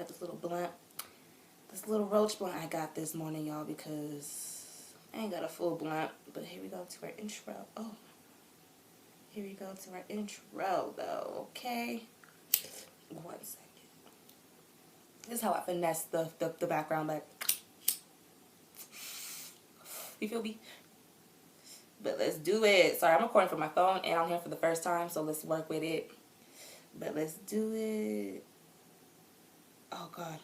light this little blunt. This little roach blunt I got this morning, y'all, because I ain't got a full blunt. But here we go to our intro. Oh, here we go to our intro, though. Okay, 1 second. This is how I finesse the background back. You feel me? But let's do it. Sorry, I'm recording from my phone and I'm here for the first time, so let's work with it. But let's do it. Oh, God.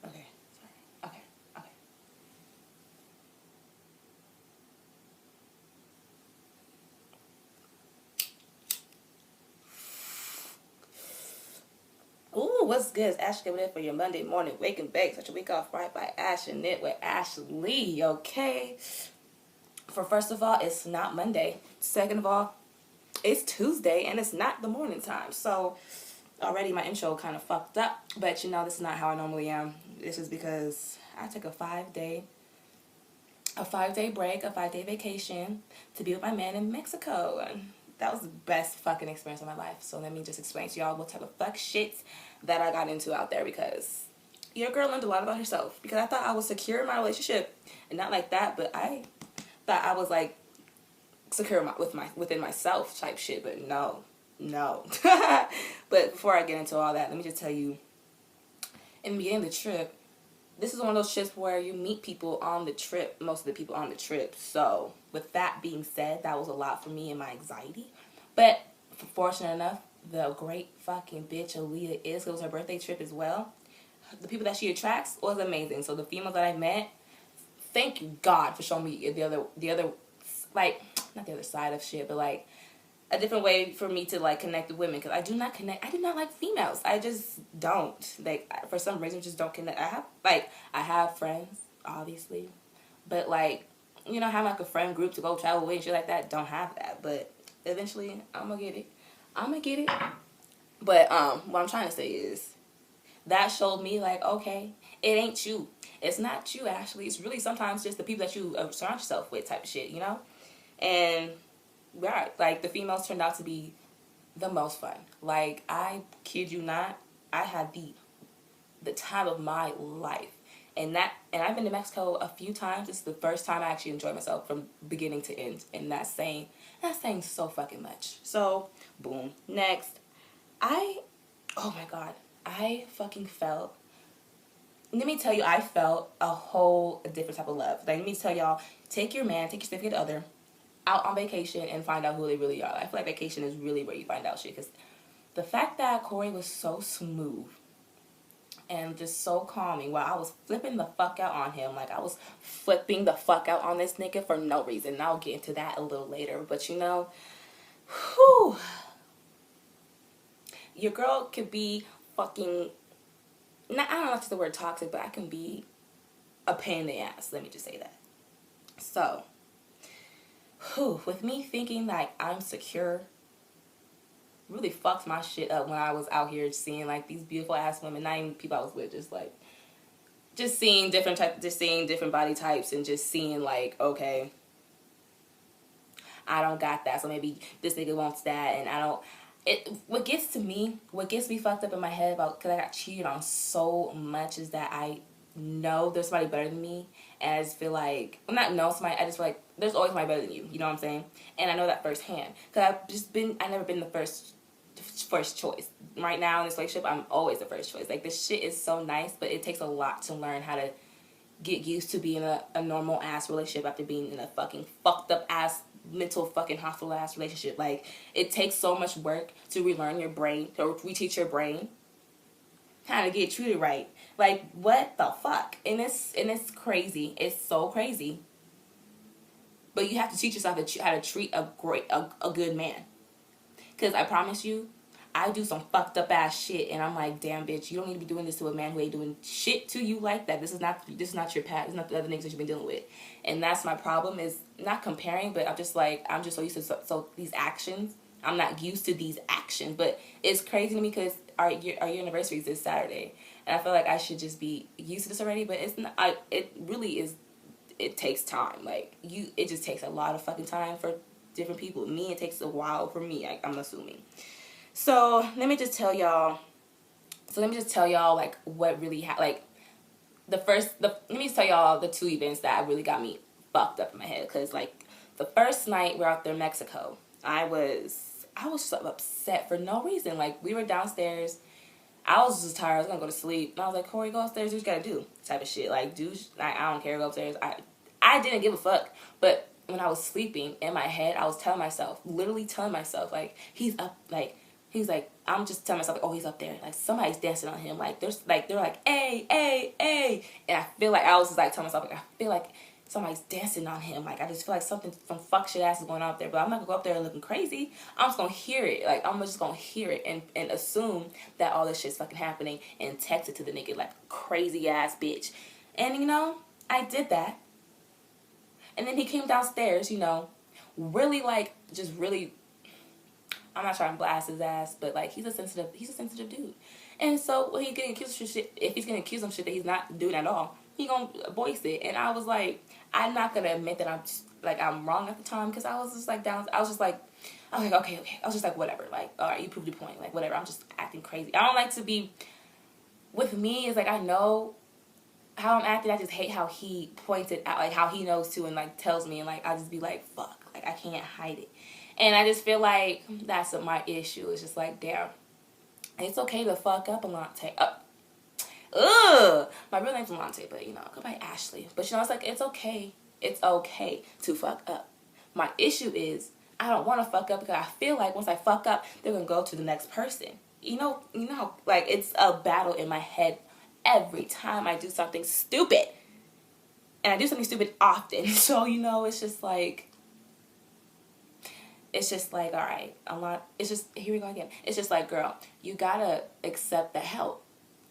Okay. Sorry. Okay. Ooh, what's good? It's Ashley coming in for your Monday morning wake and bake. Such a week off right by AshinitwitAshley, okay? For first of all, it's not Monday. Second of all, it's Tuesday and it's not the morning time. So already my intro kind of fucked up, but you know, this is not how I normally am. This is because I took a 5-day break, a 5-day vacation to be with my man in Mexico. And that was the best fucking experience of my life. So let me just explain to y'all what type of fuck shit that I got into out there, because your girl learned a lot about herself. Because I thought I was secure in my relationship, and not like that, but I thought I was like secure within myself type shit, but no. But before I get into all that, let me just tell you, in the beginning of the trip, this is one of those trips where you meet people on the trip, most of the people on the trip. So with that being said, that was a lot for me and my anxiety. But fortunate enough, the great fucking bitch Aaliyah is, it was her birthday trip as well. The people that she attracts was amazing. So the females that I met, thank you God for showing me the other, like, not the other side of shit, but like a different way for me to like connect with women, because I do not like females. I just don't, like, for some reason just don't connect. I have friends, obviously, but like, you know, have like a friend group to go travel with and shit like that, don't have that. But eventually I'm gonna get it. But what I'm trying to say is that showed me like, okay, it ain't you, it's not you, Ashley, it's really sometimes just the people that you surround yourself with type of shit, you know. And right, like, the females turned out to be the most fun. Like, I kid you not, I had the time of my life. And I've been to Mexico a few times. It's the first time I actually enjoyed myself from beginning to end. And that's saying so fucking much. So, boom. Next, oh my God, I fucking felt, let me tell you, I felt a whole different type of love. Like, let me tell y'all, take your significant other out on vacation and find out who they really are. I feel like vacation is really where you find out shit, because the fact that Corey was so smooth and just so calming while I was flipping the fuck out on him, like I was flipping the fuck out on this nigga for no reason. And I'll get into that a little later, but you know, whew, your girl could be fucking, I don't know if it's the word toxic, but I can be a pain in the ass, let me just say that. So with me thinking like I'm secure really fucked my shit up when I was out here seeing like these beautiful ass women, not even people I was with, just seeing different body types, and just seeing like, okay, I don't got that, so maybe this nigga wants that, and what gets me fucked up in my head about, because I got cheated on so much, is that I know there's somebody better than me, and I just feel like, I just feel like there's always somebody better than you, you know what I'm saying? And I know that firsthand, because I've never been the first choice. Right now in this relationship, I'm always the first choice. Like, this shit is so nice, but it takes a lot to learn how to get used to being a normal ass relationship after being in a fucking fucked up ass, mental fucking hostile ass relationship. Like, it takes so much work to relearn your brain, to reteach your brain how to get treated right. Like, what the fuck? And it's crazy. It's so crazy. But you have to teach yourself how to treat a good man. Because I promise you, I do some fucked up ass shit, and I'm like, damn bitch, you don't need to be doing this to a man who ain't doing shit to you like that. This is not your path. This is not the other niggas that you've been dealing with. And that's my problem, is not comparing, but I'm just so used to so these actions. I'm not used to these actions, but it's crazy to me because our year anniversary is this Saturday, and I feel like I should just be used to this already, but it's not. It really is. It takes time. Like, it just takes a lot of fucking time for different people. Me, it takes a while for me, I'm assuming. So let me just tell y'all, So let me just tell y'all, like, what really happened. Like, let me just tell y'all the 2 events that really got me fucked up in my head. Because, like, the first night we're out there in Mexico, I was so upset for no reason. Like, we were downstairs. I was just tired. I was going to go to sleep. And I was like, Corey, go upstairs. Do what you got to do. Type of shit. Like, dude, I don't care. Go upstairs. I didn't give a fuck. But when I was sleeping, in my head, I was telling myself, literally telling myself, like, he's up, like, he's like, I'm just telling myself, like, oh, he's up there. Like, somebody's dancing on him. Like, they're like, hey, hey, hey. And I feel like, I was just, like, telling myself, like, I feel like somebody's dancing on him. Like, I just feel like something from fuck shit ass is going on up there. But I'm not going to go up there looking crazy. I'm just going to hear it. Like, I'm just going to hear it and assume that all this shit's fucking happening and text it to the nigga like crazy ass bitch. And, you know, I did that. And then he came downstairs, you know, really, like, just really, I'm not trying to blast his ass, but, like, he's a sensitive dude. And so when he's getting accused of shit, if he's getting accused of shit that he's not doing at all, he gonna voice it. And I was like, I'm not gonna admit that I'm wrong at the time, because I was just like, okay. I was just like, whatever. Like, all right, you proved your point. Like, whatever. I'm just acting crazy. I don't like to be, with me, it's like, I know how I'm acting. I just hate how he points it out, like how he knows too, and like tells me, and like I just be like, fuck, like I can't hide it. And I just feel like that's my issue. It's just like, damn, it's okay to fuck up, Alante. My real name's Alante, but you know, go by Ashley. But you know, it's like, it's okay to fuck up. My issue is I don't want to fuck up, because I feel like once I fuck up, they're gonna go to the next person. You know, like, it's a battle in my head every time I do something stupid. And I do something stupid often. So, you know, it's just like, all right, here we go again. It's just like, girl, you gotta accept the help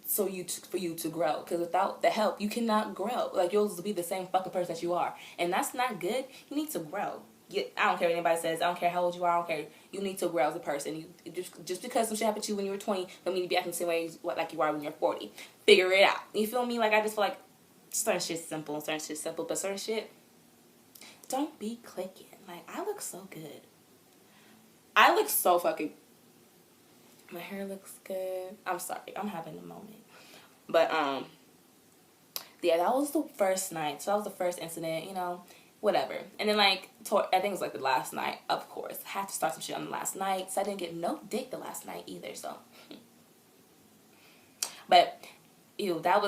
for you to grow. Because without the help, you cannot grow. Like, you'll be the same fucking person that you are. And that's not good. You need to grow. I don't care what anybody says. I don't care how old you are. I don't care. You need to grow as a person. Just because some shit happened to you when you were 20, don't mean to be acting the same way like you are when you're 40. Figure it out. You feel me? Like, I just feel like certain shit's simple, but certain shit, don't be clicking. Like, I look so good. I look so fucking, my hair looks good. I'm sorry. I'm having a moment. But, yeah, that was the first night. So that was the first incident, you know. Whatever. And then, like, I think it was, like, the last night, of course. I had to start some shit on the last night. So I didn't get no dick the last night either, so. But, ew, that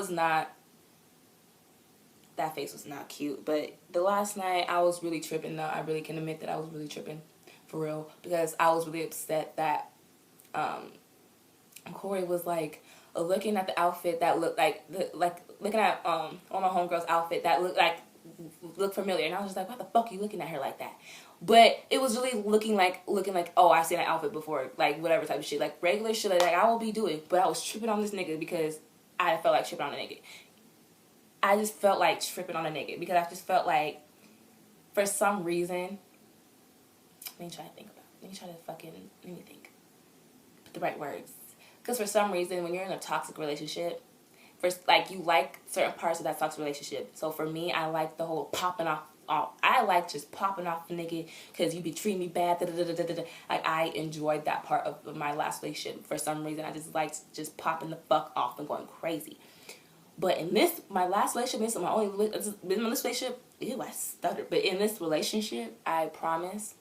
face was not cute. But the last night, I was really tripping, though. I really can admit that I was really tripping, for real. Because I was really upset that, Corey was, like, looking at the outfit that looked like, looking at, one of my homegirls' outfit that looked familiar, and I was just like, why the fuck are you looking at her like that? But it was really looking like, oh, I've seen that outfit before, like, whatever type of shit, like, regular shit like I will be doing, but I was tripping on this nigga because I felt like tripping on a nigga. I just felt like tripping on a nigga, because I just felt like, for some reason, let me try to think. Put the right words. Because for some reason, when you're in a toxic relationship, first, like, you like certain parts of that toxic relationship. So for me, I like the whole popping off. I like just popping off the nigga because you be treating me bad. Like, I enjoyed that part of my last relationship. For some reason, I just liked just popping the fuck off and going crazy. But in my last relationship, in this relationship, ew, I stuttered. But in this relationship, I promise,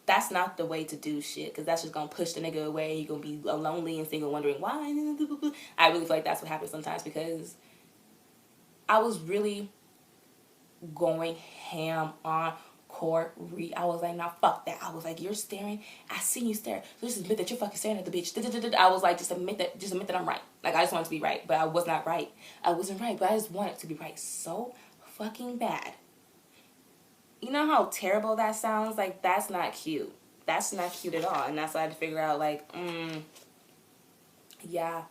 that's not the way to do shit, because that's just gonna push the nigga away. You're gonna be lonely and single, wondering why. I really feel like that's what happens sometimes, because I was really going ham on Corey. I was like, nah, fuck that. I was like, you're staring. I seen you stare. So just admit that you're fucking staring at the bitch. I was like, just admit that I'm right. Like, I just wanted to be right, but I was not right. I wasn't right, but I just wanted to be right so fucking bad. You know how terrible that sounds? Like, that's not cute. That's not cute at all. And that's why I had to figure out, like, yeah.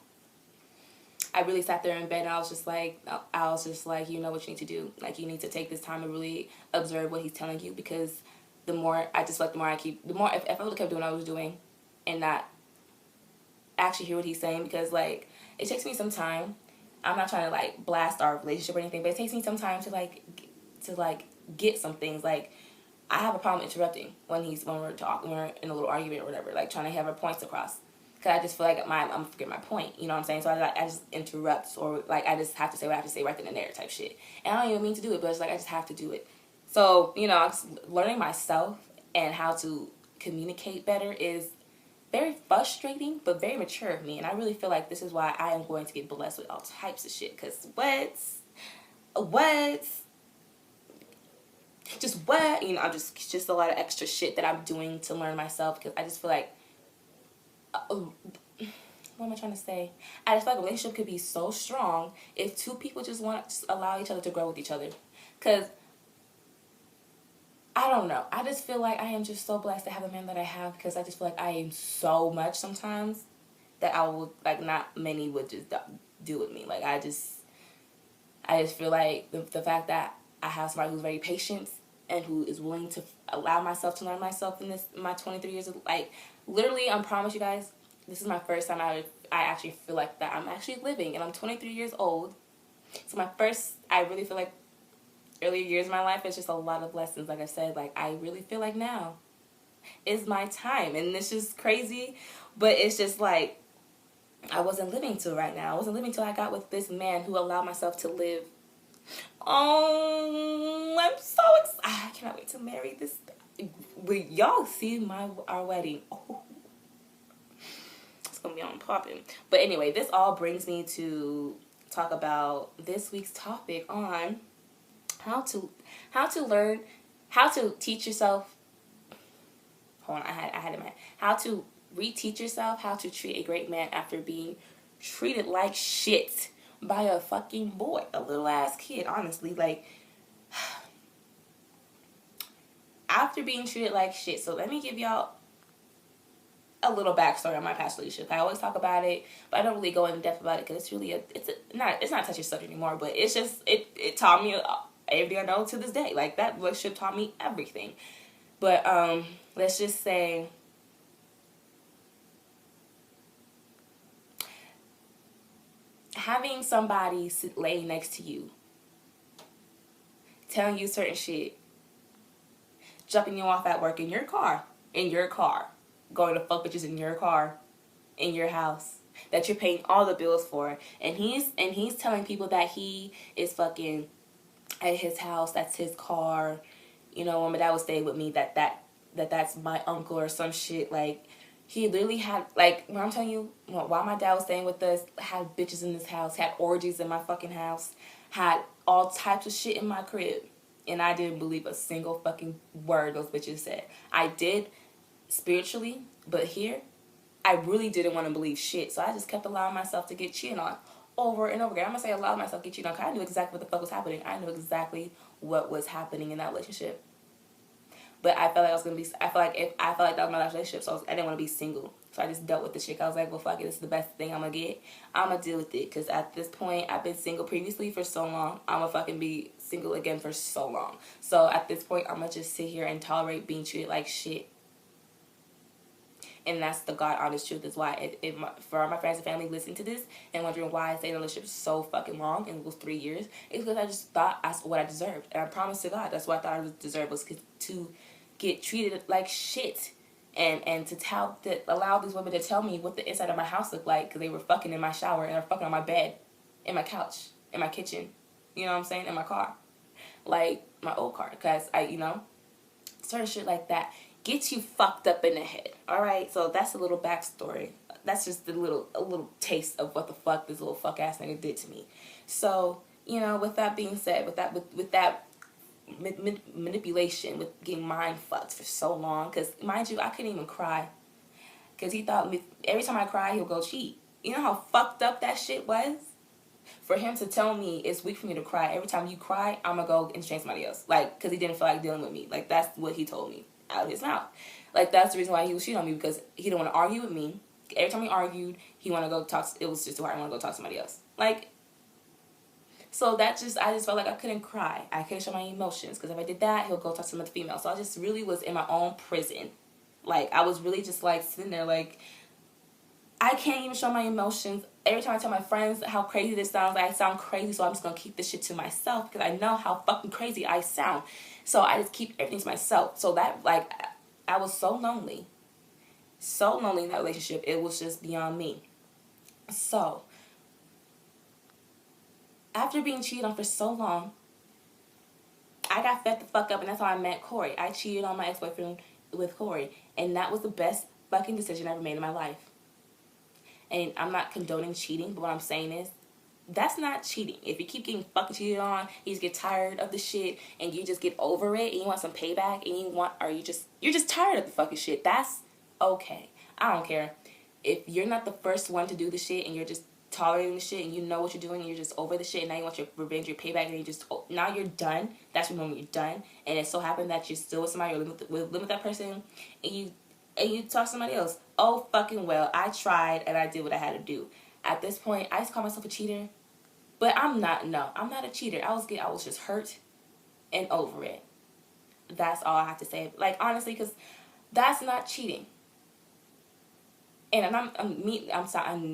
I really sat there in bed, and I was just like, you know what you need to do. Like, you need to take this time to really observe what he's telling you, because the more I just, like, if I would have kept doing what I was doing and not actually hear what he's saying, because, like, it takes me some time. I'm not trying to, like, blast our relationship or anything, but it takes me some time to get some things. Like, I have a problem interrupting when we're talking, when we're in a little argument or whatever, like, trying to have our points across. Because I just feel like I'm forgetting my point. You know what I'm saying? So I just interrupt, or like I just have to say what I have to say right then and there type shit. And I don't even mean to do it, but it's like I just have to do it. So, you know, I'm just learning myself and how to communicate better is very frustrating, but very mature of me. And I really feel like this is why I am going to get blessed with all types of shit. Because you know, I'm just a lot of extra shit that I'm doing to learn myself. Because I just feel like, what am I trying to say? I just feel like a relationship could be so strong if two people just allow each other to grow with each other. Because I don't know. I just feel like I am just so blessed to have the man that I have, because I just feel like I am so much sometimes that I would, like, not many would just do with me. Like, I just feel like the fact that I have somebody who's very patient and who is willing to allow myself to learn myself in my 23 years of, like, literally, I promise you guys, this is my first time I actually feel like that I'm actually living, and I'm 23 years old. So I really feel like earlier years of my life, it's just a lot of lessons. Like I said, like, I really feel like now is my time. And it's just crazy, but it's just like, I wasn't living till right now. I wasn't living till I got with this man who allowed myself to live. Oh, I'm so excited. I cannot wait to marry this. Will y'all see our wedding? Oh, it's going to be on popping. But anyway, this all brings me to talk about this week's topic on how to teach yourself. Hold on, I had it in my head. How to reteach yourself how to treat a great man after being treated like shit by a fucking boy, a little ass kid. Honestly, like, after being treated like shit. So let me give y'all a little backstory on my past relationship. I always talk about it, but I don't really go in depth about it because it's really it's not a touchy subject anymore. But it's just it taught me everything I know to this day. Like, that relationship taught me everything. But let's just say, having somebody lay next to you, telling you certain shit, jumping you off at work in your car, going to fuck bitches in your car, in your house, that you're paying all the bills for, and he's telling people that he is fucking at his house, that's his car, you know, when my dad would stay with me, that's my uncle or some shit. Like, he literally had, like, when I'm telling you, while my dad was staying with us, had bitches in this house, had orgies in my fucking house, had all types of shit in my crib, and I didn't believe a single fucking word those bitches said. I did spiritually, but here, I really didn't want to believe shit, so I just kept allowing myself to get cheated on over and over again. I'm gonna say allowed myself to get cheated on, because I knew exactly what the fuck was happening. I knew exactly what was happening in that relationship. But I felt like I felt like that was my last relationship, so I didn't want to be single. So I just dealt with the shit. I was like, well, fuck it, this is the best thing I'm gonna get. I'm gonna deal with it, because at this point, I've been single previously for so long. I'm gonna fucking be single again for so long. So at this point, I'm gonna just sit here and tolerate being treated like shit. And that's the God honest truth. Is why for my friends and family listening to this and wondering why I stayed in a relationship so fucking long, and it was 3 years, it's because I just thought that's what I deserved. And I promised to God, that's what I thought I deserved, was to get treated like shit. And to allow these women to tell me what the inside of my house looked like, because they were fucking in my shower, and they're fucking on my bed, in my couch, in my kitchen, you know what I'm saying, in my car, like my old car, because certain shit like that gets you fucked up in the head. All right, so that's a little backstory. That's just a little taste of what the fuck this little fuck ass nigga did to me. So, with that being said, with that manipulation, with getting mind fucked for so long, because mind you, I couldn't even cry, because he thought every time I cry he'll go cheat. You know how fucked up that shit was? For him to tell me it's weak for me to cry, every time you cry I'm gonna go and train somebody else, like, because he didn't feel like dealing with me. Like, that's what he told me out of his mouth. Like, that's the reason why he was cheating on me, because he didn't want to argue with me. Every time he argued, he wanted to go talk. It was just too hard. I want to go talk to somebody else. Like, so I just felt like I couldn't cry. I couldn't show my emotions, because if I did that, he'll go talk to some other female. So I just really was in my own prison. Like, I was really just like sitting there like, I can't even show my emotions. Every time I tell my friends how crazy this sounds, I sound crazy, so I'm just going to keep this shit to myself, because I know how fucking crazy I sound. So I just keep everything to myself. So that, like, I was so lonely. so lonely in that relationship. It was just beyond me. So, after being cheated on for so long, I got fed the fuck up, and that's how I met Corey. I cheated on my ex-boyfriend with Corey, and that was the best fucking decision I ever made in my life. And I'm not condoning cheating, but what I'm saying is, that's not cheating. If you keep getting fucking cheated on, you just get tired of the shit, and you just get over it, and you want some payback, and you're just tired of the fucking shit. That's okay. I don't care. If you're not the first one to do the shit, and you're just tolerating the shit, and you know what you're doing, and you're just over the shit, and now you want your revenge, your payback, and now you're done. That's the moment you're done. And it so happened that you're still with somebody, or live with that person, and you talk to somebody else. Oh, fucking well, I tried, and I did what I had to do. At this point, I just call myself a cheater. But I'm not a cheater. I was just hurt and over it. That's all I have to say. Like, honestly, because that's not cheating. And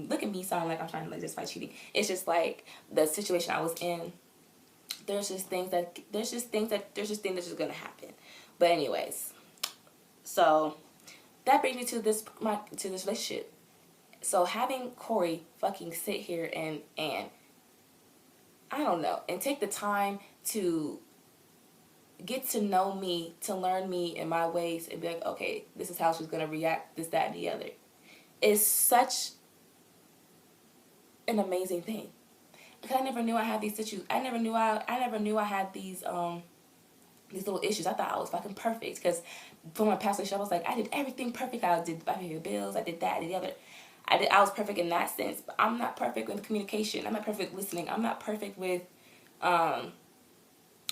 look at me sounding like I'm trying to like justify cheating. It's just like the situation I was in. There's just things that's just gonna happen. But anyways, so that brings me to this relationship. So having Corey fucking sit here and I don't know, and take the time to get to know me, to learn me and my ways, and be like, okay, this is how she's gonna react, this, that, and the other, is such an amazing thing. Because I never knew I had these issues. I never knew I had these little issues. I thought I was fucking perfect. Because from my past relationship, I was like, I did everything perfect. I paid the bills. I did that, I did the other. I was perfect in that sense, but I'm not perfect with communication. I'm not perfect listening. I'm not perfect with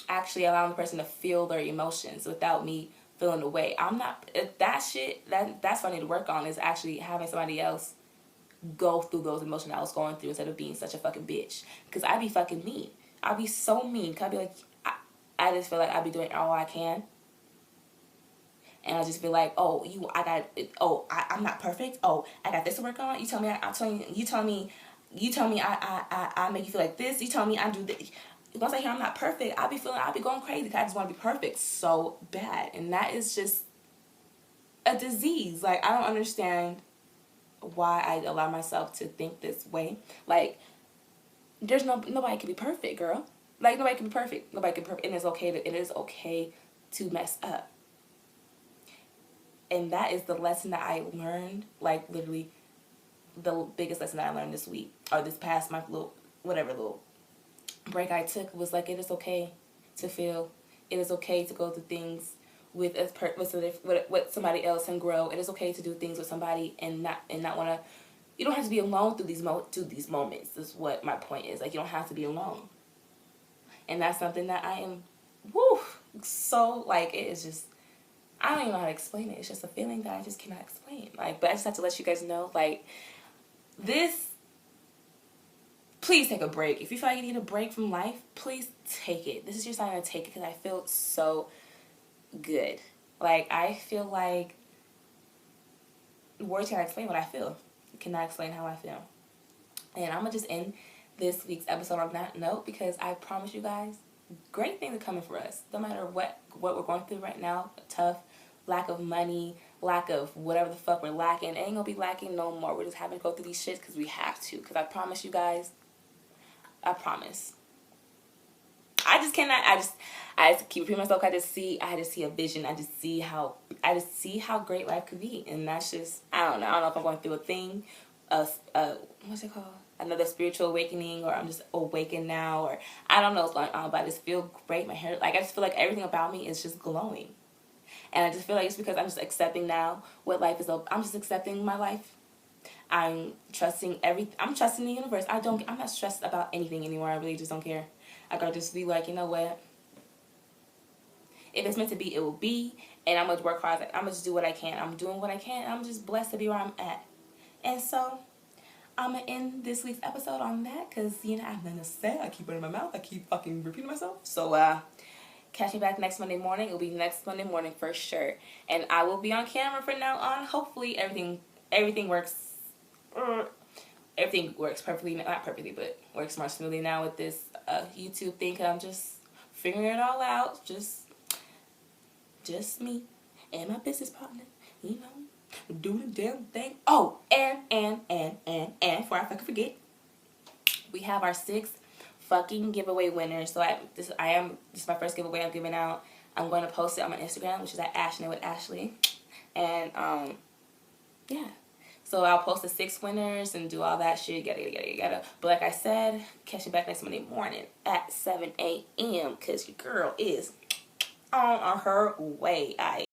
actually allowing the person to feel their emotions without me feeling the way. I'm not, that's what I need to work on, is actually having somebody else go through those emotions I was going through instead of being such a fucking bitch. Because I be fucking mean. I'll be so mean. Cause I be like, I just feel like I be doing all I can. And I just feel like, I'm not perfect. Oh, I got this to work on. You tell me I make you feel like this. You tell me I do this. Once I hear I'm not perfect, I'll be going crazy because I just want to be perfect so bad. And that is just a disease. Like, I don't understand why I allow myself to think this way. Like, nobody can be perfect, girl. Like, nobody can be perfect. Nobody can be perfect. And it is okay to mess up. And that is the lesson that I learned, like, literally the biggest lesson that I learned this week, or this past month, little break I took, was like, it is okay to feel. It is okay to go through things with somebody else and grow. It is okay to do things with somebody and not want to. You don't have to be alone through these moments. Is what my point is. Like, you don't have to be alone. And that's something that I am, so, like, it is just, I don't even know how to explain it. It's just a feeling that I just cannot explain. Like, but I just have to let you guys know, like, please take a break. If you feel like you need a break from life, please take it. This is your sign to take it, because I feel so good. Like, I feel like words cannot explain what I feel. Cannot explain how I feel. And I'm going to just end this week's episode on that note, because I promise you guys, great things are coming for us. No matter what we're going through right now, tough, lack of money, lack of whatever the fuck we're lacking, it ain't gonna be lacking no more. We're just having to go through these shits because we have to. Because I promise you guys, I promise. I just cannot. I just keep repeating myself. I just see a vision. I just see how great life could be, and that's just, I don't know if I'm going through a thing, what's it called? Another spiritual awakening, or I'm just awakened now, or I don't know what's going on, but I just feel great. My hair, like, I just feel like everything about me is just glowing. And I just feel like it's because I'm just accepting now what life is. I'm just accepting my life. I'm trusting I'm trusting the universe. I'm not stressed about anything anymore. I really just don't care. I gotta just be like, you know what? If it's meant to be, it will be. And I'm gonna work hard. I'm gonna just do what I can. I'm doing what I can. I'm just blessed to be where I'm at. And so I'm gonna end this week's episode on that, because, you know, I have nothing to say. I keep running my mouth. I keep fucking repeating myself. So catch me back next Monday morning. It'll be next Monday morning for sure. And I will be on camera from now on. Hopefully everything works. Everything works perfectly. Not perfectly, but works more smoothly now with this YouTube thing. Cause I'm just figuring it all out. Just me and my business partner. You know. Do the damn thing. Oh, and before I fucking forget, we have our 6th fucking giveaway winners. So this is my first giveaway I'm giving out. I'm going to post it on my Instagram, which is at AshinitwitAshley. And yeah. So I'll post the 6 winners and do all that shit. Yada. But like I said, catch me back next Monday morning at 7 a.m. because your girl is on her way.